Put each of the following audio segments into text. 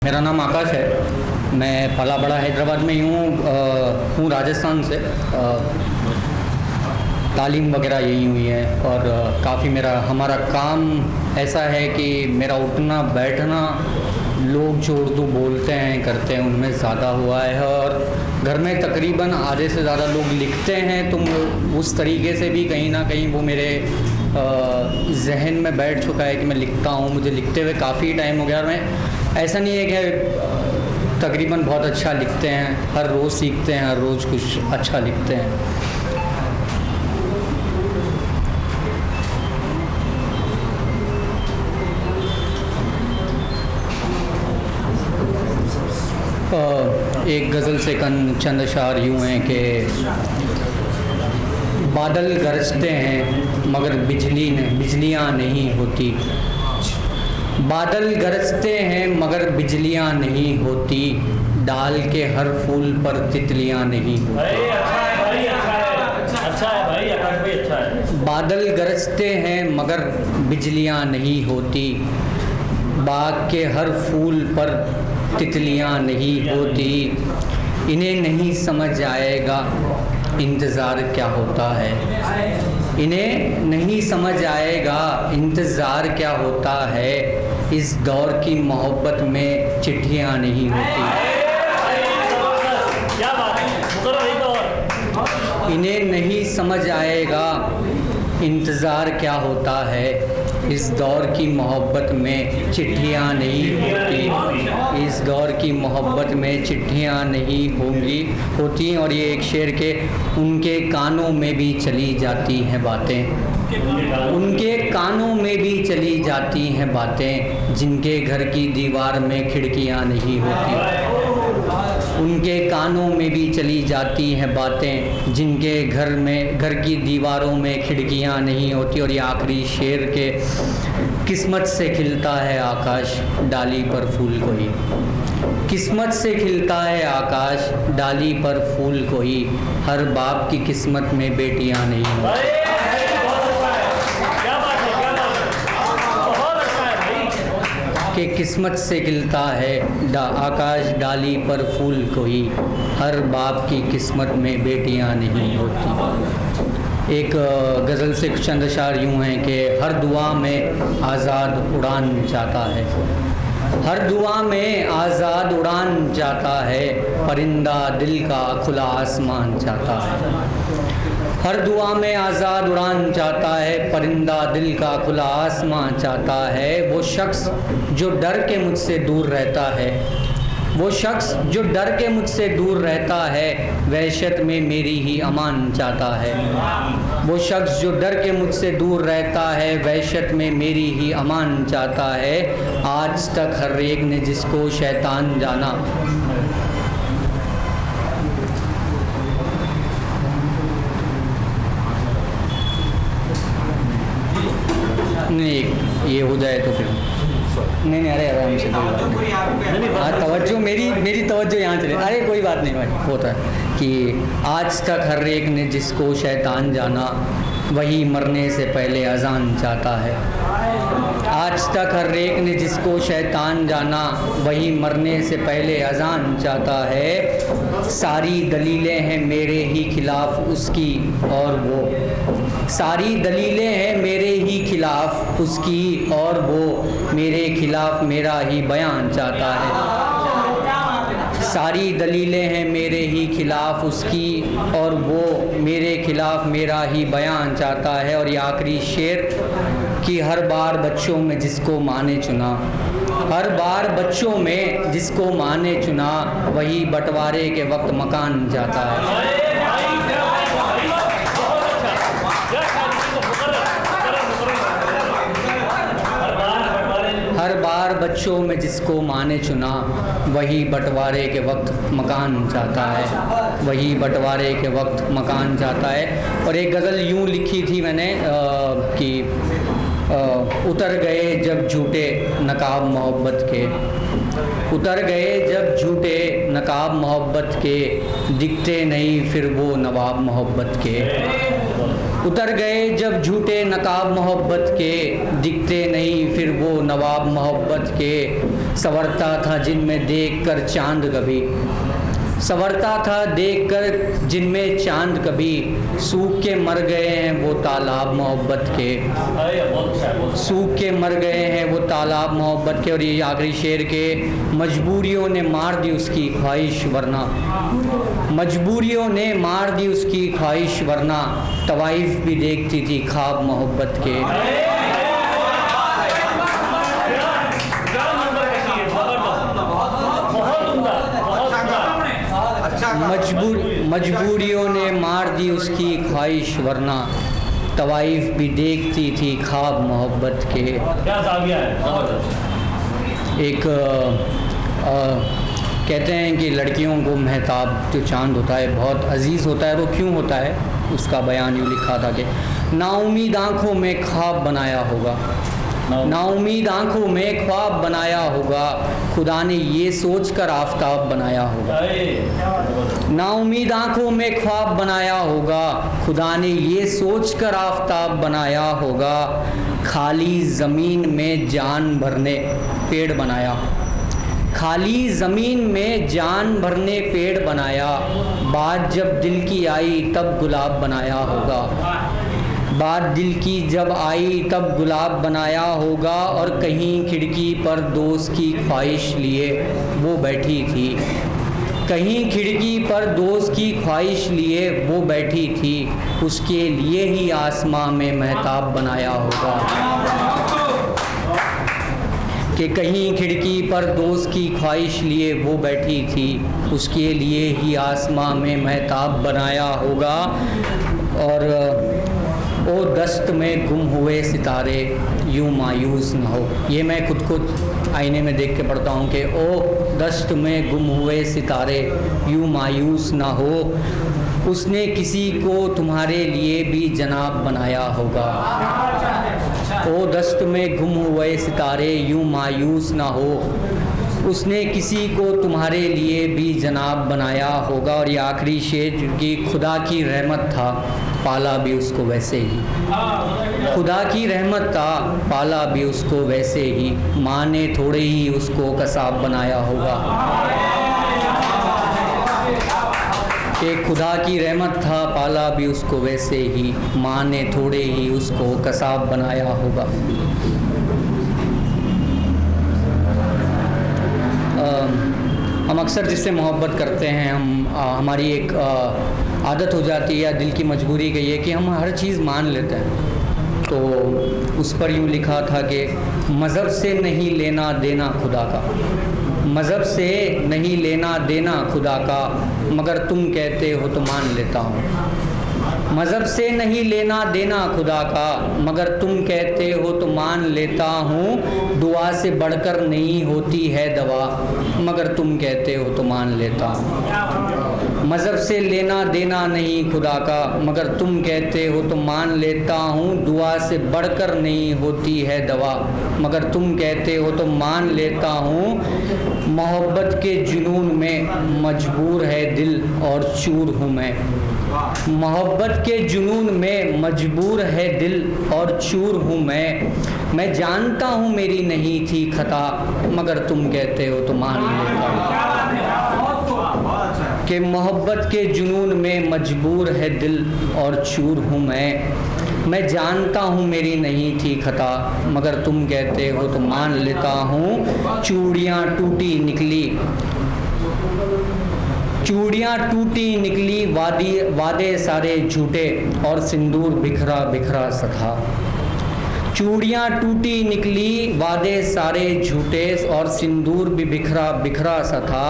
मेरा नाम आकाश है। मैं पला बड़ा हैदराबाद में ही हूँ राजस्थान से। तालीम वगैरह यही हुई है और काफ़ी हमारा काम ऐसा है कि मेरा उठना बैठना लोग जो उर्दू बोलते हैं करते हैं उनमें ज़्यादा हुआ है और घर में तकरीबन आधे से ज़्यादा लोग लिखते हैं, तो उस तरीके से भी कहीं ना कहीं वो मेरे जहन में बैठ चुका है कि मैं लिखता हूँ। मुझे लिखते हुए काफ़ी टाइम हो गया और मैं ऐसा नहीं है कि तकरीबन बहुत अच्छा लिखते हैं, हर रोज़ सीखते हैं, हर रोज़ कुछ अच्छा लिखते हैं। एक गज़ल से चंद अशार यूँ हैं कि बादल गरजते हैं मगर बिजलियाँ नहीं होती, बादल गरजते हैं मगर बिजलियाँ नहीं होती, डाल के हर फूल पर तितलियाँ नहीं होती। अच्छा है भाई, अच्छा है। बादल गरजते हैं मगर बिजलियाँ नहीं होती, बाग के हर फूल पर तितलियाँ नहीं होती, इन्हें नहीं समझ आएगा इंतज़ार क्या होता है, इन्हें नहीं समझ आएगा इंतज़ार क्या होता है, इस दौर की मोहब्बत में चिट्ठियाँ नहीं होती। इन्हें नहीं समझ आएगा इंतज़ार क्या होता है, इस दौर की मोहब्बत में चिट्ठियाँ नहीं होती, इस दौर की मोहब्बत में चिट्ठियाँ नहीं होती। और ये एक शेर के उनके कानों में भी चली जाती हैं बातें, उनके कानों में भी चली जाती हैं बातें, जिनके घर की दीवार में खिड़कियाँ नहीं होती, उनके कानों में भी चली जाती हैं बातें, जिनके घर की दीवारों में खिड़कियाँ नहीं होती। और ये आखिरी शेर के किस्मत से खिलता है आकाश डाली पर फूल कोई, किस्मत से खिलता है आकाश डाली पर फूल कोई, हर बाप की किस्मत में बेटियाँ नहीं होती। कि किस्मत से खिलता है आकाश डाली पर फूल कोई, हर बाप की किस्मत में बेटियां नहीं होती। एक गज़ल से चंद अशार यूँ हैं कि हर दुआ में आज़ाद उड़ान जाता है, हर दुआ में आज़ाद उड़ान जाता है, परिंदा दिल का खुला आसमान चाहता है, हर दुआ में आज़ाद उड़ान चाहता है, परिंदा दिल का खुला आसमान चाहता है। वो शख्स जो डर के मुझसे दूर रहता है, वो शख्स जो डर के मुझसे दूर रहता है, वहशत में मेरी ही अमान चाहता है, वो शख्स जो डर के मुझसे दूर रहता है, वहशत में मेरी ही अमान चाहता है। आज तक हर एक ने जिसको शैतान जाना, नहीं ये हो जाए तो फिर नहीं अरे आराम से हाँ तवज्जो मेरी तवज्जो यहाँ चले, अरे कोई बात नहीं भाई, होता है कि आज तक हर एक ने जिसको शैतान जाना, वही मरने से पहले अजान चाहता है, आज तक हर एक ने जिसको शैतान जाना, वही मरने से पहले अजान चाहता है। सारी दलीलें हैं मेरे ही खिलाफ उसकी और वो, सारी दलीलें हैं मेरे ही खिलाफ उसकी और वो मेरे खिलाफ मेरा ही बयान चाहता है, सारी दलीलें हैं मेरे ही खिलाफ उसकी और वो मेरे खिलाफ मेरा ही बयान चाहता है। और ये आखिरी शेर कि हर बार बच्चों में जिसको माँ ने चुना, हर बार बच्चों में जिसको माँ ने चुना, वही बंटवारे के वक्त मकान जाता है। हर बार बच्चों में जिसको माँ ने चुना, वही बंटवारे के वक्त मकान जाता है, वही बंटवारे के वक्त मकान जाता है। और एक गज़ल यूँ लिखी थी मैंने कि उतर गए जब झूठे नकाब मोहब्बत के, उतर गए जब झूठे नकाब मोहब्बत के, दिखते नहीं फिर वो नवाब मोहब्बत के, उतर गए जब झूठे नकाब मोहब्बत के, दिखते नहीं फिर वो नवाब मोहब्बत के। संवरता था जिनमें देख कर चांद कभी, संवरता था देख कर जिनमें चांद कभी, सूख के मर गए हैं वो तालाब मोहब्बत के, सूख के मर गए हैं वो तालाब मोहब्बत के। और ये आखिरी शेर के, मजबूरियों ने मार दी उसकी ख्वाहिश वरना, मजबूरियों ने मार दी उसकी ख्वाहिश वरना, तवाइफ भी देखती थी ख्वाब मोहब्बत के। मजबूरियों ने मार दी उसकी ख्वाहिश वरना, तवाइफ भी देखती थी ख्वाब मोहब्बत के। क्या साविया है? एक कहते हैं कि लड़कियों को महताब जो चांद होता है बहुत अजीज़ होता है। वो क्यों होता है, उसका बयान यूँ लिखा था कि नाउमीद आँखों में ख्वाब बनाया होगा, नाउमीद आँखों में ख्वाब बनाया होगा, खुदा ने ये सोच कर आफताब बनाया होगा। नाउमीद आँखों में ख्वाब बनाया होगा, खुदा ने ये सोच कर आफताब बनाया होगा। खाली ज़मीन में जान भरने पेड़ बनाया, खाली ज़मीन में जान भरने पेड़ बनाया। बात जब दिल की आई तब गुलाब बनाया होगा, बात दिल की जब आई तब गुलाब बनाया होगा। और कहीं खिड़की पर दोस्त की ख्वाहिश लिए वो बैठी थी, कहीं खिड़की पर दोस्त की ख्वाहिश लिए वो बैठी थी, उसके लिए ही आसमां में महताब बनाया होगा। कि कहीं खिड़की पर दोस्त की ख्वाहिश लिए वो बैठी थी, उसके लिए ही आसमां में महताब बनाया होगा। और ओ दस्त में गुम हुए सितारे यूँ मायूस न हो, ये मैं खुद को आईने में देख के पढ़ता हूँ कि ओ दस्त में गुम हुए सितारे यूँ मायूस न हो, उसने किसी को तुम्हारे लिए भी जनाब बनाया होगा। ओ दस्त में गुम हुए सितारे यूँ मायूस न हो, उसने किसी को तुम्हारे लिए भी जनाब बनाया होगा। और ये आखिरी शेर की, खुदा की रहमत था पाला भी उसको वैसे ही, खुदा की रहमत था पाला भी उसको वैसे ही, माँ ने थोड़े ही उसको कसाब बनाया होगा। कि खुदा की रहमत था पाला भी उसको वैसे ही, माँ ने थोड़े ही उसको कसाब बनाया होगा। हम अक्सर जिससे मोहब्बत करते हैं, हमारी एक आदत हो जाती है या दिल की मजबूरी की ये कि हम हर चीज़ मान लेते हैं। तो उस पर यूँ लिखा था कि मज़हब से नहीं लेना देना खुदा का, मज़हब से नहीं लेना देना खुदा का, मगर तुम कहते हो तो मान लेता हूँ। मज़हब से नहीं लेना देना खुदा का, मगर तुम कहते हो तो मान लेता हूँ। दुआ से बढ़कर नहीं होती है दवा, मगर तुम कहते हो तो मान लेता हूँ। मज़हब से लेना देना नहीं खुदा का, मगर तुम कहते हो तो मान लेता हूँ। दुआ से बढ़कर नहीं होती है दवा, मगर तुम कहते हो तो मान लेता हूँ। मोहब्बत के जुनून में मजबूर है दिल और चूर हूँ मैं, मोहब्बत के जुनून में मजबूर है दिल और चूर हूँ मैं जानता हूँ मेरी नहीं थी खता, मगर तुम कहते हो तो मान लेता हूँ। कि मोहब्बत के जुनून में मजबूर है दिल और चूर हूँ मैं जानता हूँ मेरी नहीं थी खता, मगर तुम कहते हो तो मान लेता हूँ। चूड़ियाँ टूटी निकली, चूड़ियाँ टूटी निकली वादे सारे झूठे, और सिंदूर बिखरा बिखरा सा था। चूड़ियाँ टूटी निकली वादे सारे झूठे, और सिंदूर भी बिखरा बिखरा सा था।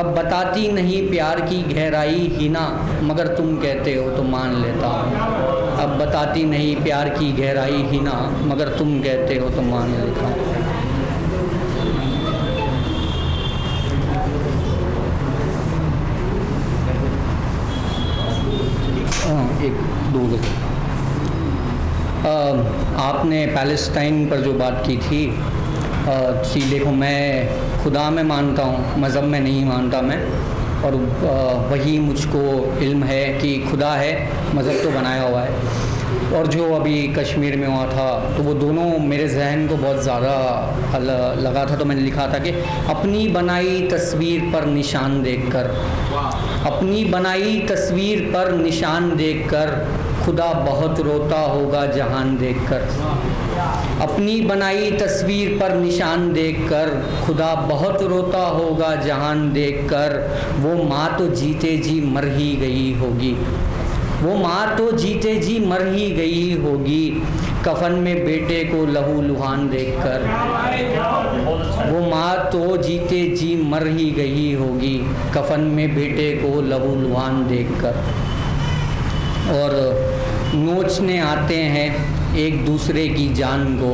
अब बताती नहीं प्यार की गहराई ही ना, मगर तुम कहते हो तो मान लेता हूँ। अब बताती नहीं प्यार की गहराई ही ना, मगर तुम कहते हो तो मान लेता हूँ। एक दो आपने पैलेस्टाइन पर जो बात की थी, देखो मैं खुदा में मानता हूँ, मज़हब में नहीं मानता मैं, और वही मुझको इल्म है कि खुदा है, मज़हब तो बनाया हुआ है। और जो अभी कश्मीर में हुआ था, तो वो दोनों मेरे जहन को बहुत ज़्यादा लगा था। तो मैंने लिखा था कि अपनी बनाई तस्वीर पर निशान देखकर, अपनी बनाई तस्वीर पर निशान देखकर खुदा बहुत रोता होगा जहान देखकर। अपनी बनाई तस्वीर पर निशान देखकर खुदा बहुत रोता होगा जहान देखकर। वो माँ तो जीते जी मर ही गई होगी, वो माँ तो जीते जी मर ही गई होगी, कफन में बेटे को लहू लुहान देखकर। वो माँ तो जीते जी मर ही गई होगी, कफन में बेटे को लहू लुहान देखकर। और नोचने आते हैं एक दूसरे की जान को,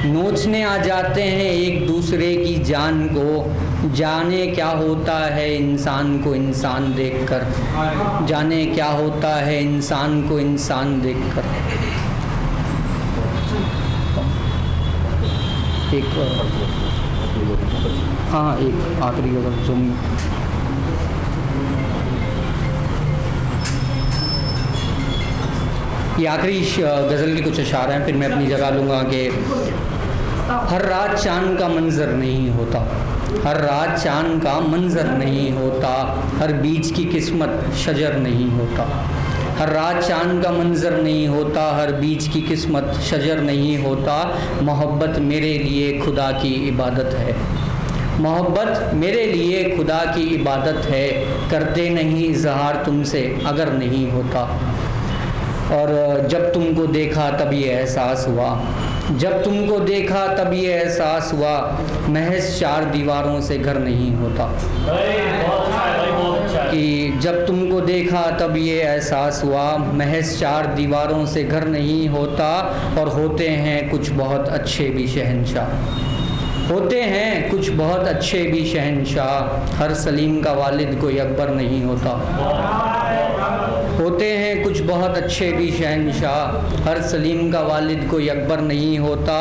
नोचने आ जाते हैं एक दूसरे की जान को। जाने क्या होता है इंसान को इंसान देखकर, जाने क्या होता है इंसान को इंसान देखकर। एक हाँ, एक आखिरी अगर जो ये आखिरी गज़ल के कुछ अशार हैं, फिर मैं अपनी जगह लूँगा कि हर रात चाँद का मंज़र नहीं होता, हर रात चाँद का मंज़र नहीं होता, हर बीज की किस्मत शजर नहीं होता। हर रात चाँद का मंज़र नहीं होता, हर बीज की किस्मत शजर नहीं होता। मोहब्बत मेरे लिए खुदा की इबादत है, मोहब्बत मेरे लिए खुदा की इबादत है। करते नहीं इज़हार तुमसे अगर नहीं होता। और जब तुमको देखा तब ये एहसास हुआ, जब तुमको देखा तब ये एहसास हुआ, महज 4 दीवारों से घर नहीं होता। कि जब तुमको देखा तब ये एहसास हुआ, महज 4 दीवारों से घर नहीं होता। और होते हैं कुछ बहुत अच्छे भी शहंशाह, होते हैं कुछ बहुत अच्छे भी शहंशाह, हर सलीम का वालिद कोई अकबर नहीं होता। होते हैं कुछ बहुत अच्छे भी शहंशाह, हर सलीम का वालिद कोई अकबर नहीं होता।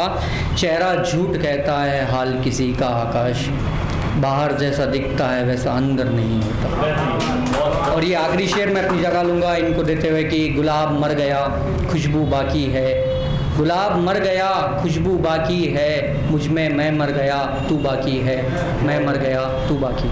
चेहरा झूठ कहता है हाल किसी का आकाश, बाहर जैसा दिखता है वैसा अंदर नहीं होता। और ये आखिरी शेर मैं अपनी जगह लूँगा इनको देते हुए कि गुलाब मर गया खुशबू बाकी है, गुलाब मर गया खुशबू बाकी है, मुझ में मैं मर गया तू बाकी है, मैं मर गया तू बाकी।